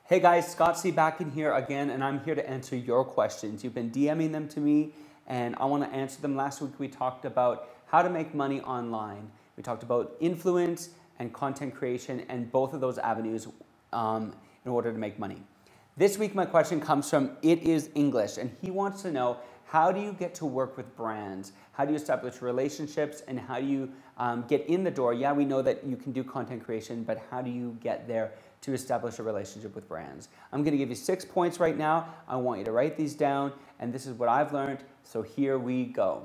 Hey guys, Scott C back in here again, and I'm here to answer your questions. You've been DMing them to me, and I want to answer them. Last week we talked about how to make money online. We talked about influence and content creation and both of those avenues in order to make money. This week my question comes from It Is English, and he wants to know, how do you get to work with brands? How do you establish relationships, and how do you get in the door? Yeah, we know that you can do content creation, but how do you get there to establish a relationship with brands? I'm gonna give you 6 points right now. I want you to write these down, and this is what I've learned, so here we go.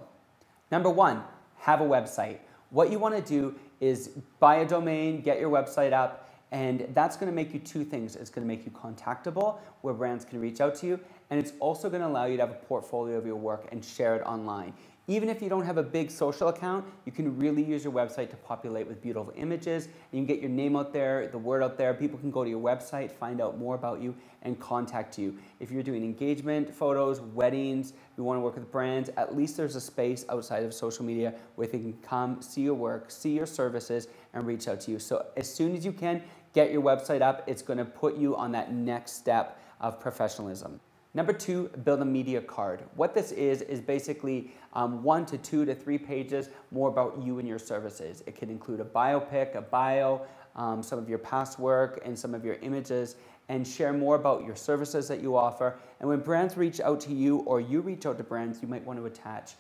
Number 1, have a website. What you wanna do is buy a domain, get your website up, and that's gonna make you 2 things. It's gonna make you contactable, where brands can reach out to you, and it's also gonna allow you to have a portfolio of your work and share it online. Even if you don't have a big social account, you can really use your website to populate with beautiful images, and you can get your name out there, the word out there. People can go to your website, find out more about you, and contact you. If you're doing engagement photos, weddings, you want to work with brands, at least there's a space outside of social media where they can come, see your work, see your services, and reach out to you. So as soon as you can, get your website up. It's going to put you on that next step of professionalism. Number 2, build a media card. What this is basically 1 to 2 to 3 pages more about you and your services. It can include a biopic, a bio, some of your past work, and some of your images, and share more about your services that you offer. And when brands reach out to you, or you reach out to brands, you might want to attach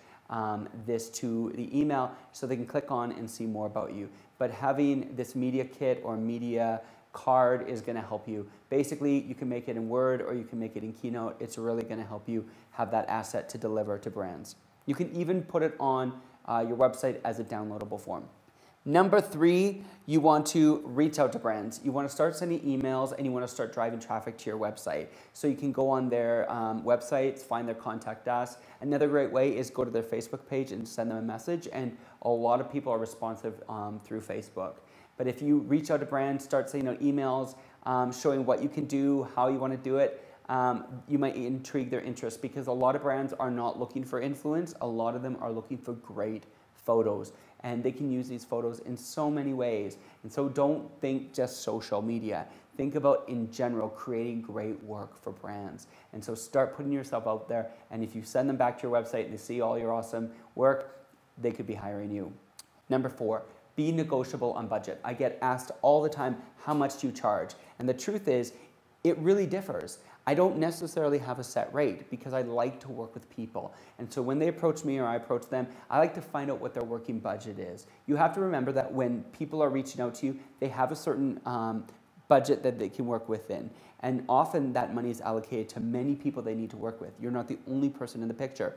this to the email so they can click on and see more about you. But having this media kit or media card is going to help you. Basically, you can make it in Word or you can make it in Keynote. It's really going to help you have that asset to deliver to brands. You can even put it on your website as a downloadable form. Number 3, you want to reach out to brands. You want to start sending emails, and you want to start driving traffic to your website. So you can go on their websites, find their contact us. Another great way is go to their Facebook page and send them a message, and a lot of people are responsive through Facebook. But if you reach out to brands, start sending out emails, showing what you can do, how you want to do it, you might intrigue their interest, because a lot of brands are not looking for influence. A lot of them are looking for great photos, and they can use these photos in so many ways. And so don't think just social media. Think about, in general, creating great work for brands. And so start putting yourself out there, and if you send them back to your website and they see all your awesome work, they could be hiring you. Number 4, be negotiable on budget. I get asked all the time, how much do you charge? And the truth is, it really differs. I don't necessarily have a set rate, because I like to work with people. And so when they approach me or I approach them, I like to find out what their working budget is. You have to remember that when people are reaching out to you, they have a certain budget that they can work within. And often that money is allocated to many people they need to work with. You're not the only person in the picture.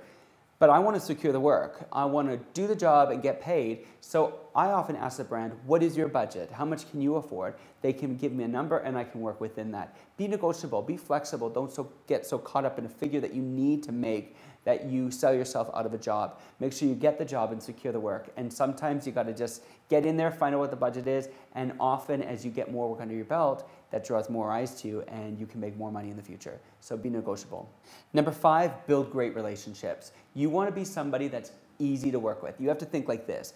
But I want to secure the work. I want to do the job and get paid. So I often ask the brand, what is your budget? How much can you afford? They can give me a number, and I can work within that. Be negotiable, be flexible. Don't get so caught up in a figure that you need to make that you sell yourself out of a job. Make sure you get the job and secure the work. And sometimes you got to just get in there, find out what the budget is, and often as you get more work under your belt, that draws more eyes to you, and you can make more money in the future. So be negotiable. Number 5, build great relationships. You want to be somebody that's easy to work with. You have to think like this.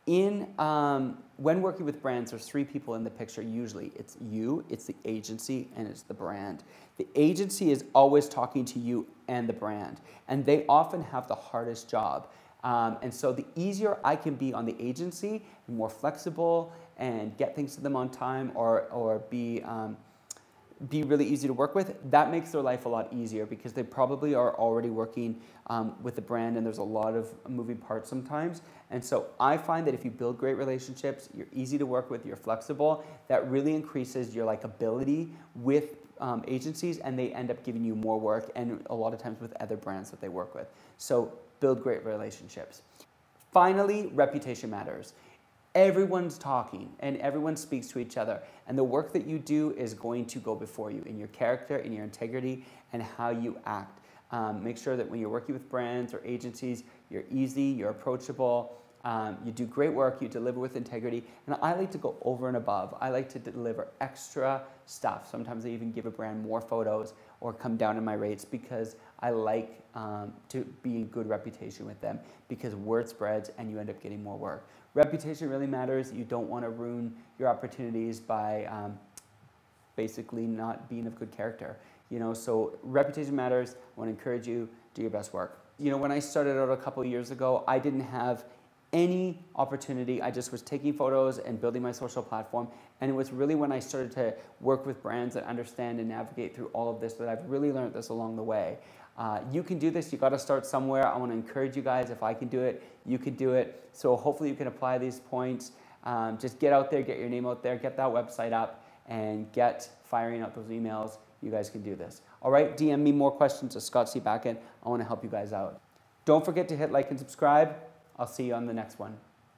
When working with brands, there's 3 people in the picture usually. It's you, it's the agency, and it's the brand. The agency is always talking to you and the brand, and they often have the hardest job. And so the easier I can be on the agency, and more flexible, and get things to them on time, or be really easy to work with, that makes their life a lot easier, because they probably are already working with the brand, and there's a lot of moving parts sometimes. And so I find that if you build great relationships, you're easy to work with, you're flexible, that really increases your likability with agencies, and they end up giving you more work, and a lot of times with other brands that they work with. So build great relationships. Finally, reputation matters. Everyone's talking, and everyone speaks to each other, and the work that you do is going to go before you in your character, in your integrity, and how you act. Make sure that when you're working with brands or agencies, you're easy, you're approachable, you do great work, you deliver with integrity, and I like to go over and above. I like to deliver extra stuff. Sometimes I even give a brand more photos or come down in my rates, because I like to be in good reputation with them, because word spreads and you end up getting more work. Reputation really matters. You don't want to ruin your opportunities by basically not being of good character. You know, so reputation matters. I want to encourage you, do your best work. You know, when I started out a couple of years ago, I didn't have any opportunity. I just was taking photos and building my social platform. And it was really when I started to work with brands that understand and navigate through all of this that I've really learned this along the way. You can do this. You got to start somewhere. I want to encourage you guys. If I can do it, you can do it. So hopefully you can apply these points. Just get out there, get your name out there, get that website up, and get firing out those emails. You guys can do this. All right, DM me more questions to Scott C. Backend. I want to help you guys out. Don't forget to hit like and subscribe. I'll see you on the next one.